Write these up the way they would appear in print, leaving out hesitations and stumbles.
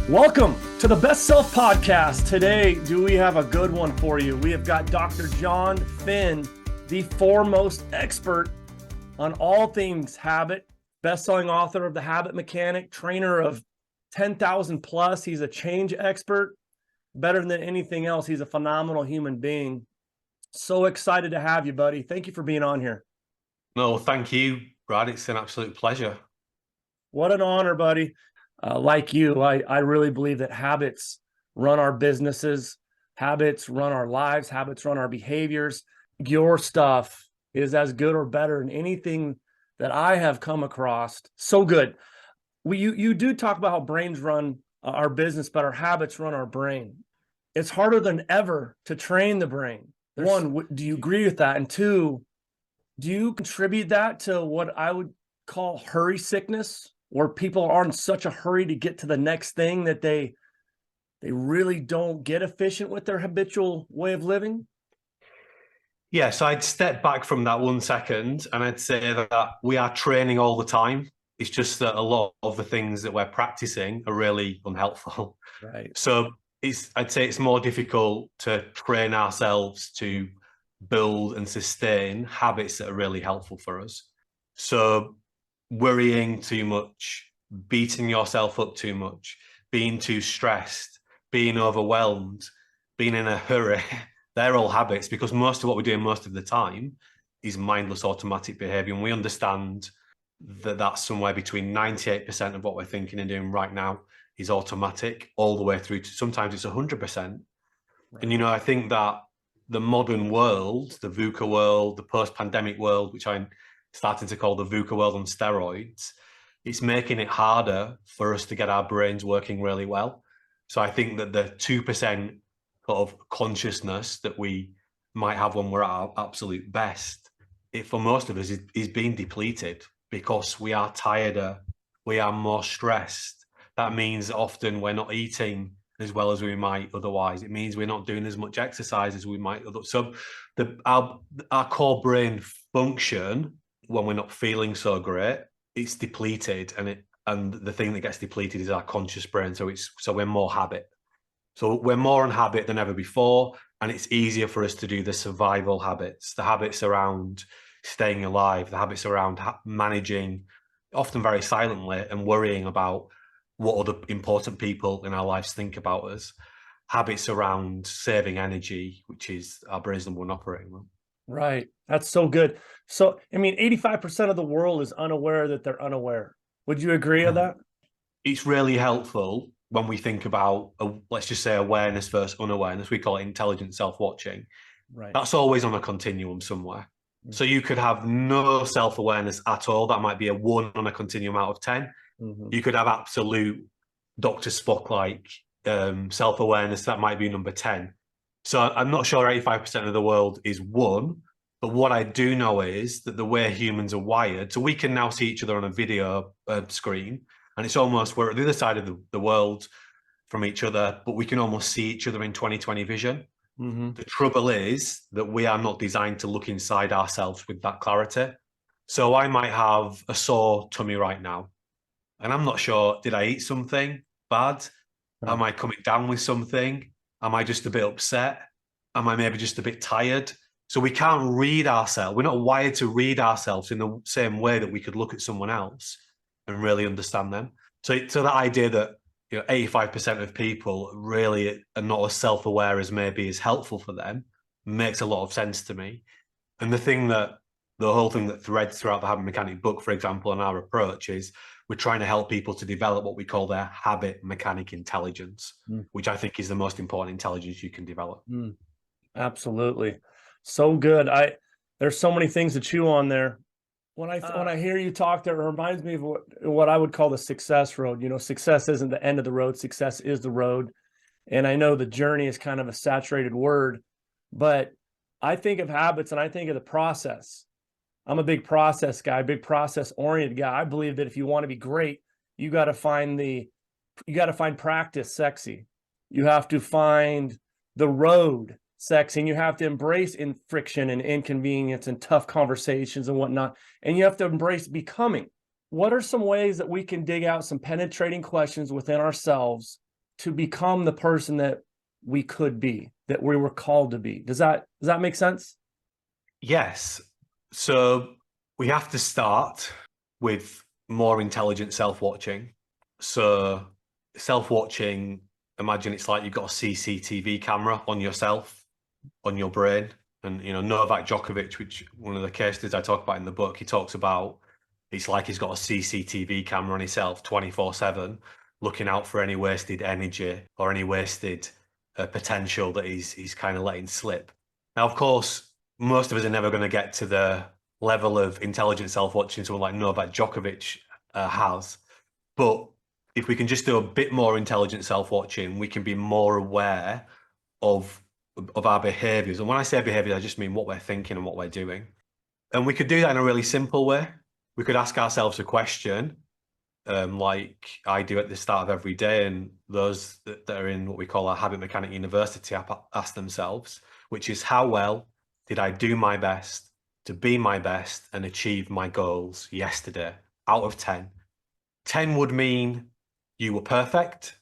Welcome to the Best Self Podcast. Today, do we have a good one for you? We have got Dr. Jon Finn, the foremost expert on all things habit, best-selling author of The Habit Mechanic, trainer of 10,000 plus. He's a change expert. Better than anything else, he's a phenomenal human being. So excited to have you, buddy. Thank you for being on here. No, thank you, Brad. It's an absolute pleasure. What an honor, buddy. Like you, I really believe that habits run our businesses, habits run our lives, habits run our behaviors. Your stuff is as good or better than anything that I have come across. So good. You do talk about how brains run our business, but our habits run our brain. It's harder than ever to train the brain. One, do you agree with that? And two, do you contribute that to what I would call hurry sickness, where people are in such a hurry to get to the next thing that they really don't get efficient with their habitual way of living? Yeah, so I'd step back from that 1 second and I'd say that we are training all the time. It's just that a lot of the things that we're practicing are really unhelpful. Right. So I'd say it's more difficult to train ourselves to build and sustain habits that are really helpful for us. So worrying too much, beating yourself up too much, being too stressed, being overwhelmed, being in a hurry, they're all habits, because most of what we're doing most of the time is mindless automatic behavior. And we understand that that's somewhere between 98% of what we're thinking and doing right now is automatic, all the way through to sometimes it's 100%. Right. And, I think that the modern world, the VUCA world, the post-pandemic world, which I'm starting to call the VUCA world on steroids, it's making it harder for us to get our brains working really well. So I think that the 2% of consciousness that we might have when we're at our absolute best, for most of us, is being depleted because we are tireder, we are more stressed. That means often we're not eating as well as we might otherwise. It means we're not doing as much exercise as we might. So our core brain function, when we're not feeling so great, it's depleted, and the thing that gets depleted is our conscious brain. So we're more habit. So we're more on habit than ever before, and it's easier for us to do the survival habits, the habits around staying alive, the habits around managing, often very silently, and worrying about what other important people in our lives think about us. Habits around saving energy, which is our brain's number one operating room. Right. That's so good. So, 85% of the world is unaware that they're unaware. Would you agree with that? It's really helpful when we think about, let's just say, awareness versus unawareness. We call it intelligent self-watching. Right. That's always on a continuum somewhere. Mm-hmm. So you could have no self-awareness at all. That might be a 1 on a continuum out of 10. Mm-hmm. You could have absolute Dr. Spock-like self-awareness. That might be number 10. So I'm not sure 85% of the world is 1, but what I do know is that the way humans are wired, so we can now see each other on a video screen, and it's almost we're at the other side of the world from each other, but we can almost see each other in 20/20 vision. Mm-hmm. The trouble is that we are not designed to look inside ourselves with that clarity. So I might have a sore tummy right now, and I'm not sure, did I eat something bad? Am I coming down with something? Am I just a bit upset? Am I maybe just a bit tired? So we can't read ourselves. We're not wired to read ourselves in the same way that we could look at someone else and really understand them. So that idea that 85% of people really are not as self-aware as maybe is helpful for them makes a lot of sense to me. And the whole thing that threads throughout the Habit Mechanic book, for example, and our approach is we're trying to help people to develop what we call their habit mechanic intelligence, which I think is the most important intelligence you can develop. Absolutely. So good. There's so many things to chew on there. When I hear you talk, that reminds me of what I would call the success road. Success isn't the end of the road. Success is the road. And I know the journey is kind of a saturated word, but I think of habits and I think of the process. I'm a big process guy, big process oriented guy. I believe that if you want to be great, you got to find practice sexy. You have to find the road sexy, and you have to embrace friction and inconvenience and tough conversations and whatnot. And you have to embrace becoming. What are some ways that we can dig out some penetrating questions within ourselves to become the person that we could be, that we were called to be. Does that make sense? Yes. So we have to start with more intelligent self-watching. So self-watching, imagine it's like you've got a CCTV camera on yourself, on your brain. And, Novak Djokovic, which one of the case studies I talk about in the book, he talks about it's like he's got a CCTV camera on himself 24/7, looking out for any wasted energy or any wasted potential that he's kind of letting slip. Now, of course, most of us are never going to get to the level of intelligent self-watching someone like Novak Djokovic has. But if we can just do a bit more intelligent self-watching, we can be more aware of our behaviors. And when I say behaviors, I just mean what we're thinking and what we're doing. And we could do that in a really simple way. We could ask ourselves a question, like I do at the start of every day, and those that are in what we call our habit mechanic university ask themselves, which is, how well did I do my best to be my best and achieve my goals yesterday out of 10? 10 would mean you were perfect,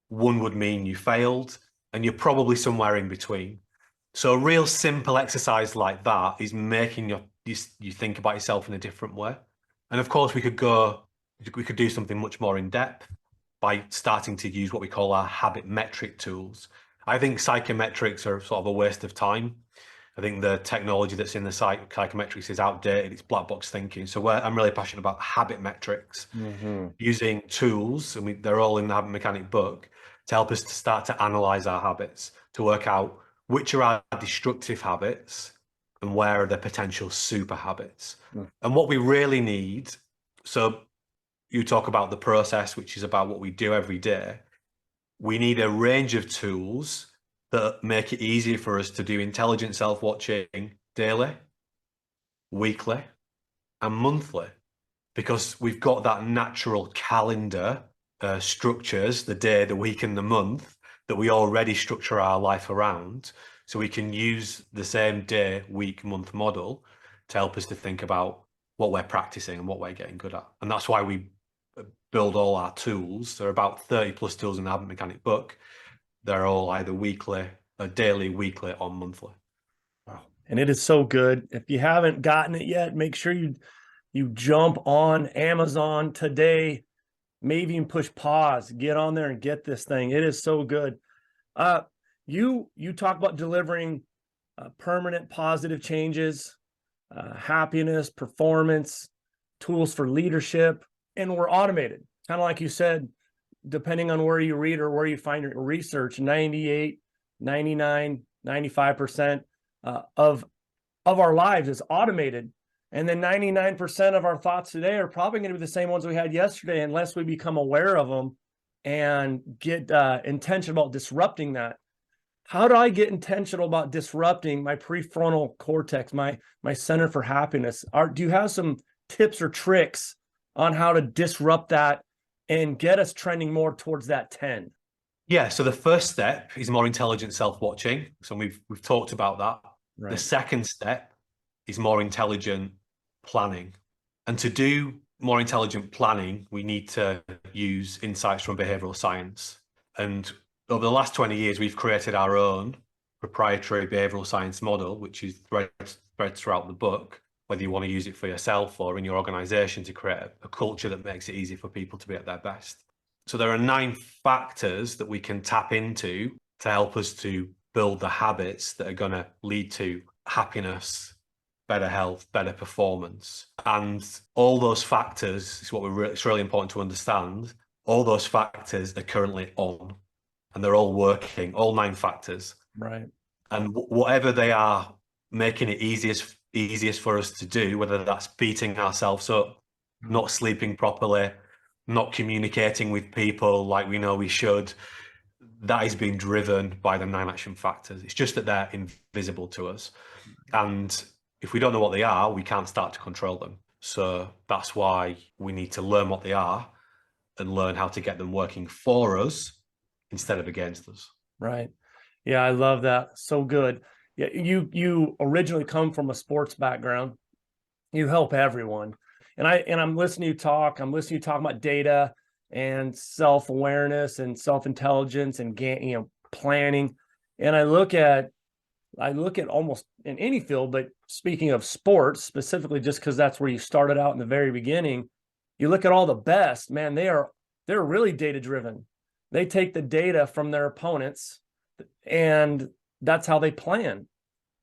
1 would mean you failed, and you're probably somewhere in between. So a real simple exercise like that is making you think about yourself in a different way. And of course, we could do something much more in depth by starting to use what we call our habit metric tools. I think psychometrics are sort of a waste of time. I think the technology that's in the psychometrics is outdated. It's black box thinking. So I'm really passionate about habit metrics, using tools, and they're all in the Habit Mechanic book, to help us to start to analyze our habits, to work out which are our destructive habits and where are the potential super habits. And what we really need, so you talk about the process, which is about what we do every day. We need a range of tools that make it easier for us to do intelligent self-watching daily, weekly, and monthly, because we've got that natural calendar structures, the day, the week, and the month, that we already structure our life around. So we can use the same day, week, month model to help us to think about what we're practicing and what we're getting good at. And that's why we build all our tools. There are about 30 plus tools in the Habit Mechanic book. They're all either weekly, daily, weekly, or monthly. Wow. And it is so good. If you haven't gotten it yet, make sure you jump on Amazon today. Maybe even push pause, get on there and get this thing. It is so good. You talk about delivering permanent positive changes, happiness, performance, tools for leadership, and we're automated. Kind of like you said, depending on where you read or where you find your research, 98, 99, 95% of our lives is automated. And then 99% of our thoughts today are probably going to be the same ones we had yesterday, unless we become aware of them and get intentional about disrupting that. How do I get intentional about disrupting my prefrontal cortex, my center for happiness? Do you have some tips or tricks on how to disrupt that and get us trending more towards that 10? Yeah, so the first step is more intelligent self-watching. So we've talked about that. Right. The second step is more intelligent planning. And to do more intelligent planning, we need to use insights from behavioral science. And over the last 20 years, we've created our own proprietary behavioral science model, which is threads throughout the book, whether you want to use it for yourself or in your organization to create a culture that makes it easy for people to be at their best. So there are 9 factors that we can tap into to help us to build the habits that are going to lead to happiness, better health, better performance. And all those factors is it's really important to understand. All those factors are currently on, and they're all working, all 9 factors. Right. And whatever they are, making it easiest for us to do, whether that's beating ourselves up, not sleeping properly, not communicating with people like we know we should, that is being driven by the 9 action factors. It's just that they're invisible to us. And if we don't know what they are, we can't start to control them. So that's why we need to learn what they are and learn how to get them working for us instead of against us. Right. Yeah, I love that. So good. Yeah, you originally come from a sports background. You help everyone. And I'm listening to you talk. I'm listening to you talk about data. and self-awareness and self-intelligence and planning. And I look at almost in any field, but speaking of sports specifically, just because that's where you started out in the very beginning, you look at all the best, man, they're really data driven. They take the data from their opponents, and that's how they plan.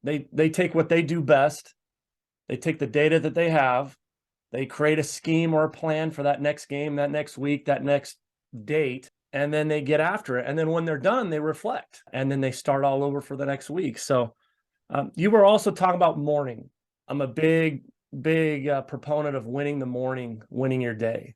They take what they do best. They take the data that they have. They create a scheme or a plan for that next game, that next week, that next date, and then they get after it. And then when they're done, they reflect, and then they start all over for the next week. So you were also talking about morning. I'm a big proponent of winning the morning, winning your day.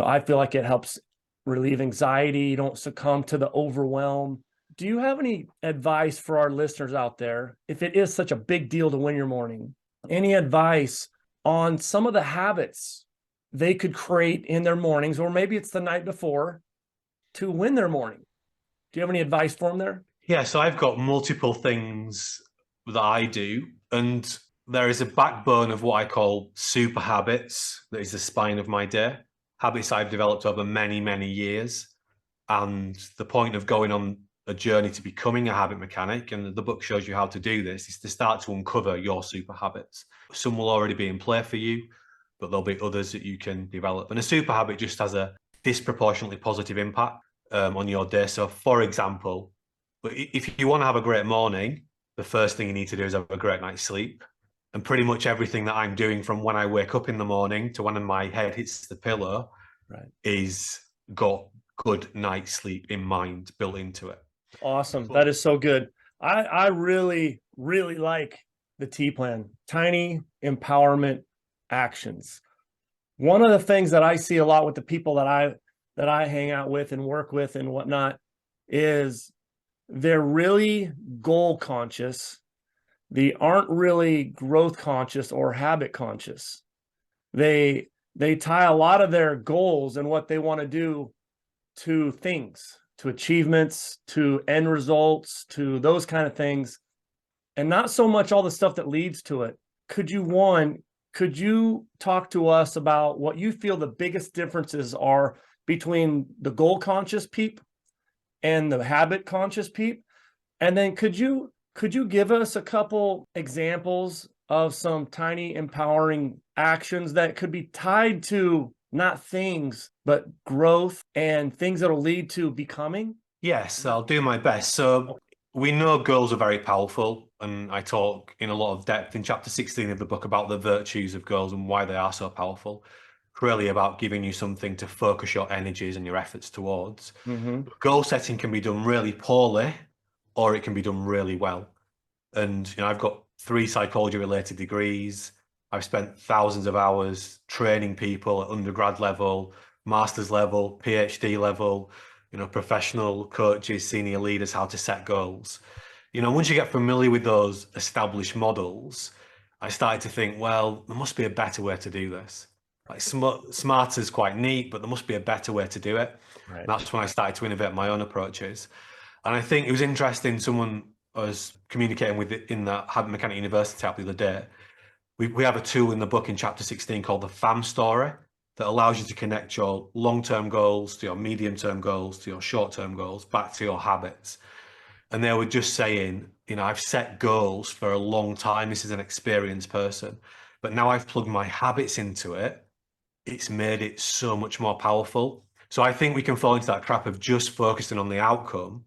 I feel like it helps relieve anxiety. You don't succumb to the overwhelm. Do you have any advice for our listeners out there, if it is such a big deal to win your morning? Any advice on some of the habits they could create in their mornings, or maybe it's the night before, to win their morning? Do you have any advice for them there? Yeah, so I've got multiple things that I do, and there is a backbone of what I call super habits that is the spine of my day. Habits I've developed over many, many years. And the point of going on a journey to becoming a habit mechanic, and the book shows you how to do this, is to start to uncover your super habits. Some will already be in play for you, but there'll be others that you can develop. And a super habit just has a disproportionately positive impact on your day. So, for example, if you want to have a great morning, the first thing you need to do is have a great night's sleep. And pretty much everything that I'm doing from when I wake up in the morning to when my head hits the pillow is got good night's sleep in mind built into it. Awesome. That is so good. I really, really like the T plan, tiny empowerment actions. One of the things that I see a lot with the people that I hang out with and work with and whatnot is they're really goal conscious. They aren't really growth conscious or habit conscious. They tie a lot of their goals and what they want to do to things, to achievements, to end results, to those kind of things, and not so much all the stuff that leads to it. Could you talk to us about what you feel the biggest differences are between the goal conscious peep and the habit conscious peep? And then could you give us a couple examples of some tiny empowering actions that could be tied to not things, but growth and things that'll lead to becoming? Yes, I'll do my best. So we know goals are very powerful, and I talk in a lot of depth in chapter 16 of the book about the virtues of goals and why they are so powerful. It's really about giving you something to focus your energies and your efforts towards. Goal setting can be done really poorly, or it can be done really well. And I've got 3 psychology related degrees. I've spent thousands of hours training people at undergrad level, master's level, PhD level, professional coaches, senior leaders, how to set goals. Once you get familiar with those established models, I started to think, well, there must be a better way to do this. Like smart is quite neat, but there must be a better way to do it. Right. That's when I started to innovate my own approaches. And I think it was interesting, someone I was communicating with in that Habit Mechanic University app the other day. We have a tool in the book in chapter 16 called the FAM story that allows you to connect your long-term goals to your medium-term goals, to your short-term goals, back to your habits. And they were just saying, I've set goals for a long time. This is an experienced person, but now I've plugged my habits into it. It's made it so much more powerful. So I think we can fall into that trap of just focusing on the outcome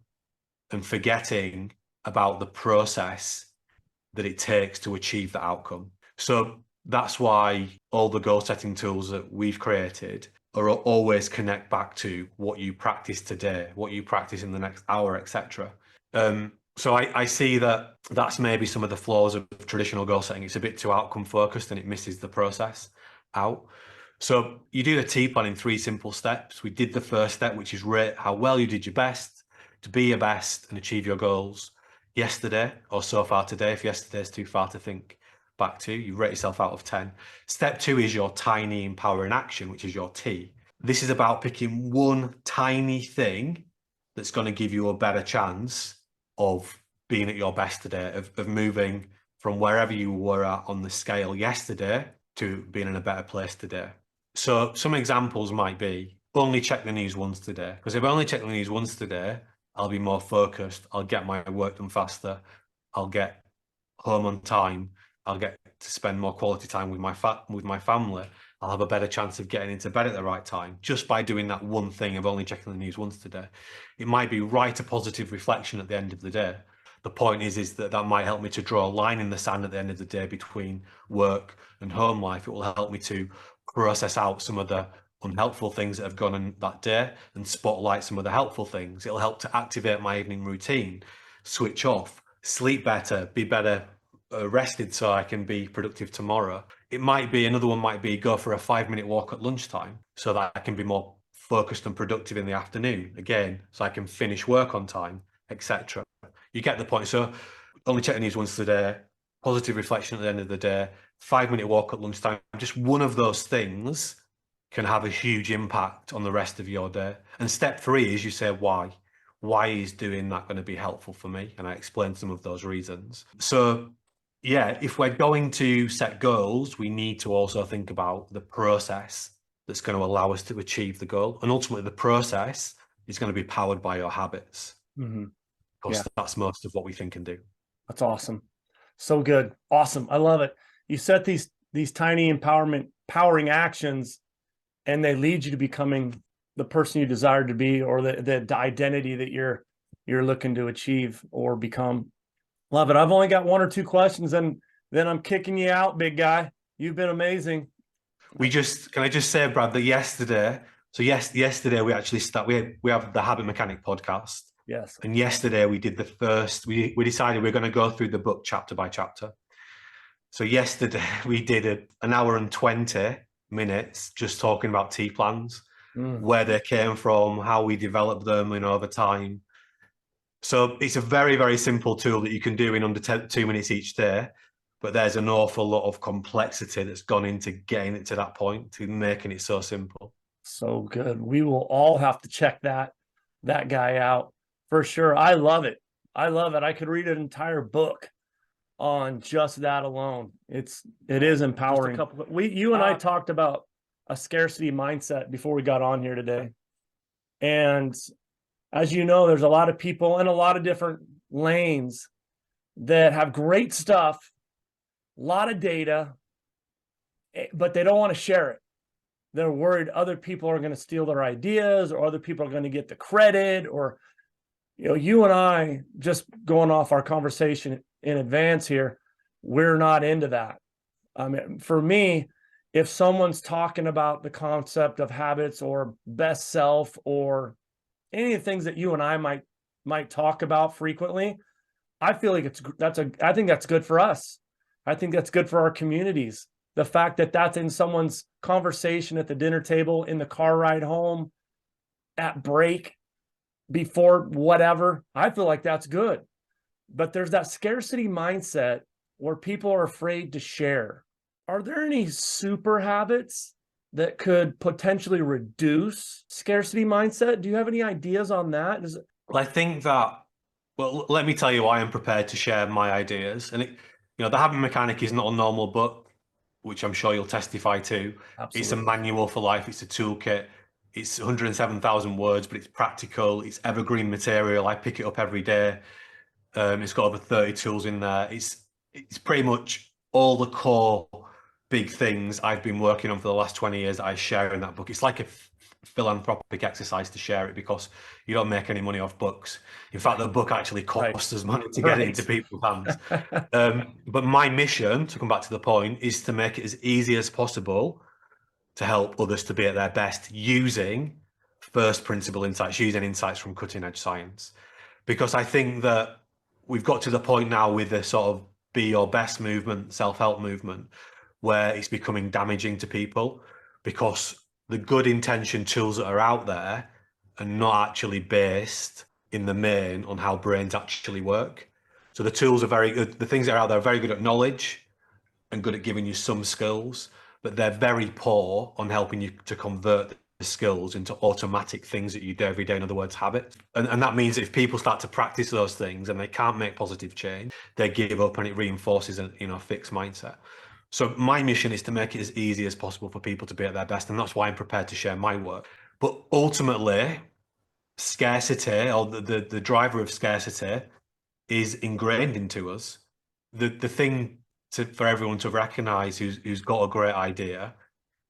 and forgetting about the process that it takes to achieve the outcome. So that's why all the goal setting tools that we've created are always connect back to what you practice today, what you practice in the next hour, etc. So I see that that's maybe some of the flaws of traditional goal setting. It's a bit too outcome focused and it misses the process out. So you do the T plan in 3 simple steps. We did the first step, which is rate how well you did your best to be your best and achieve your goals yesterday or so far today. If yesterday's too far to think back to, you rate yourself out of 10. Step 2 is your tiny empowering action, which is your T. This is about picking one tiny thing that's going to give you a better chance of being at your best today, of moving from wherever you were at on the scale yesterday to being in a better place today. So some examples might be, only check the news once today. Because if I only check the news once today, I'll be more focused. I'll get my work done faster. I'll get home on time. I'll get to spend more quality time with my family. I'll have a better chance of getting into bed at the right time just by doing that one thing of only checking the news once today. It might be right a positive reflection at the end of the day. The point is that that might help me to draw a line in the sand at the end of the day between work and home life. It will help me to process out some of the unhelpful things that have gone on that day and spotlight some of the helpful things. It'll help to activate my evening routine, switch off, sleep better, be better rested so I can be productive tomorrow. It might be, another one might be go for a 5-minute walk at lunchtime so that I can be more focused and productive in the afternoon, again, so I can finish work on time, etc. You get the point. So only check the news once a day, positive reflection at the end of the day, 5-minute walk at lunchtime. Just one of those things can have a huge impact on the rest of your day. And step 3 is you say why. Why is doing that going to be helpful for me? And I explained some of those reasons. So yeah, if we're going to set goals, we need to also think about the process that's going to allow us to achieve the goal. And ultimately, the process is going to be powered by your habits. Mm-hmm. Because that's most of what we think and do. That's awesome. So good. Awesome. I love it. You set these tiny empowering actions, and they lead you to becoming the person you desire to be, or the identity that you're looking to achieve or become. Love it. I've only got 1 or 2 questions, and then I'm kicking you out, big guy. You've been amazing. Can I just say, Brad, that yesterday we actually we have the Habit Mechanic podcast. Yes. And yesterday we did the first, we decided we're going to go through the book chapter by chapter. So yesterday we did an hour and 20 minutes just talking about T plans, where they came from, how we developed them and over time. So it's a very, very simple tool that you can do in under 2 minutes each day. But there's an awful lot of complexity that's gone into getting it to that point, to making it so simple. So good. We will all have to check that guy out for sure. I love it. I love it. I could read an entire book on just that alone. It is empowering. You and I talked about a scarcity mindset before we got on here today. And as you know, there's a lot of people in a lot of different lanes that have great stuff, a lot of data, but they don't want to share it. They're worried other people are going to steal their ideas, or other people are going to get the credit, or, you and I, just going off our conversation in advance here, we're not into that. I mean, for me, if someone's talking about the concept of habits or best self or any of the things that you and I might talk about frequently, I feel like I think that's good for us. I think that's good for our communities. The fact that that's in someone's conversation at the dinner table, in the car ride home, at break, before whatever, I feel like that's good. But there's that scarcity mindset where people are afraid to share. Are there any super habits that could potentially reduce scarcity mindset? Do you have any ideas on that? Well, I think that, well, let me tell you why I'm prepared to share my ideas. And the Habit Mechanic is not a normal book, which I'm sure you'll testify to. Absolutely. It's a manual for life. It's a toolkit. It's 107,000 words, but it's practical. It's evergreen material. I pick it up every day. It's got over 30 tools in there. It's pretty much all the core big things I've been working on for the last 20 years that I share in that book. It's like a philanthropic exercise to share it, because you don't make any money off books. In fact, the book actually costs us money to get it into people's hands. But my mission, to come back to the point, is to make it as easy as possible to help others to be at their best using first principle insights, using insights from cutting edge science. Because I think that we've got to the point now with the sort of be your best movement, self-help movement, where it's becoming damaging to people, because the good intention tools that are out there are not actually based in the main on how brains actually work. So the tools are very good. The things that are out there are very good at knowledge and good at giving you some skills, but they're very poor on helping you to convert the skills into automatic things that you do every day. In other words, habits. And that means if people start to practice those things and they can't make positive change, they give up, and it reinforces a fixed mindset. So my mission is to make it as easy as possible for people to be at their best. And that's why I'm prepared to share my work. But ultimately, scarcity, or the driver of scarcity, is ingrained into us. The thing for everyone to recognize who's got a great idea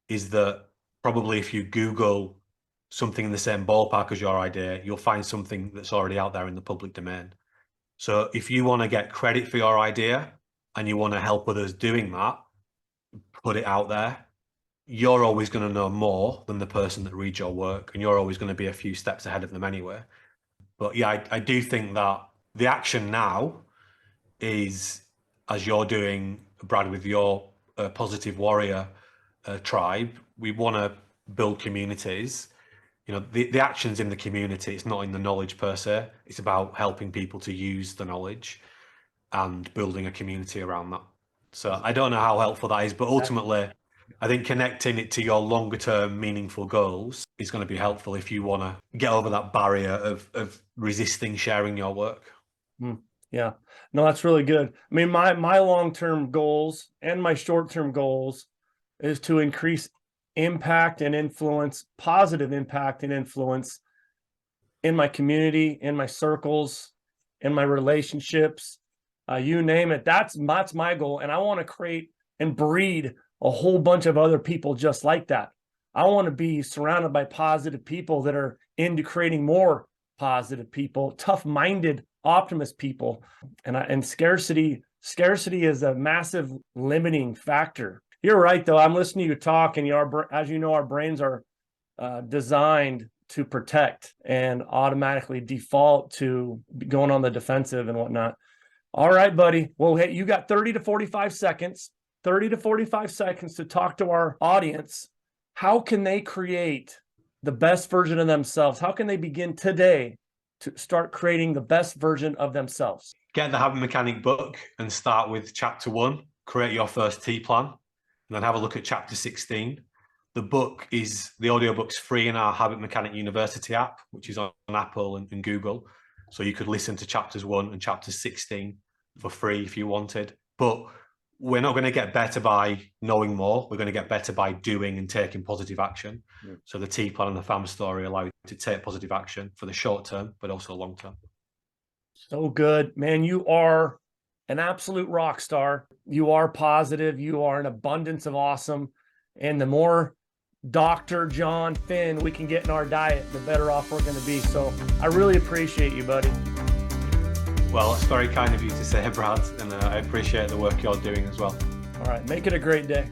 is that probably if you Google something in the same ballpark as your idea, you'll find something that's already out there in the public domain. So if you want to get credit for your idea and you want to help others doing that, put it out there. You're always going to know more than the person that reads your work, and you're always going to be a few steps ahead of them anyway. But yeah, I do think that the action now is, as you're doing, Brad, with your Positive Warrior tribe, we want to build communities. You know, the action's in the community. It's not in the knowledge per se. It's about helping people to use the knowledge and building a community around that. So I don't know how helpful that is, but ultimately, I think connecting it to your longer term meaningful goals is going to be helpful if you want to get over that barrier of resisting sharing your work. Yeah, no, that's really good. I mean, my long-term goals and my short-term goals is to increase impact and influence, positive impact and influence in my community, in my circles, in my relationships, you name it. That's my goal. And I want to create and breed a whole bunch of other people just like that. I want to be surrounded by positive people that are into creating more positive people, tough-minded, optimist people. And scarcity is a massive limiting factor. You're right, though. I'm listening to you talk, and as you know, our brains are designed to protect and automatically default to going on the defensive and whatnot. All right, buddy. Well, hey, you got 30 to 45 seconds. 30 to 45 seconds to talk to our audience. How can they create the best version of themselves? How can they begin today to start creating the best version of themselves? Get the Habit Mechanic book and start with chapter 1, create your first T plan, and then have a look at chapter 16. The audiobook's free in our Habit Mechanic University app, which is on Apple and Google. So you could listen to chapters 1 and chapter 16 for free if you wanted. But we're not going to get better by knowing more. We're going to get better by doing and taking positive action. Yeah. So the T plan and the FAM story allow you to take positive action for the short term, but also long term. So good, man. You are an absolute rock star. You are positive. You are an abundance of awesome. And the more Dr. Jon Finn we can get in our diet, the better off we're going to be. So I really appreciate you, buddy. Well, it's very kind of you to say, Brad, and I appreciate the work you're doing as well. All right. Make it a great day.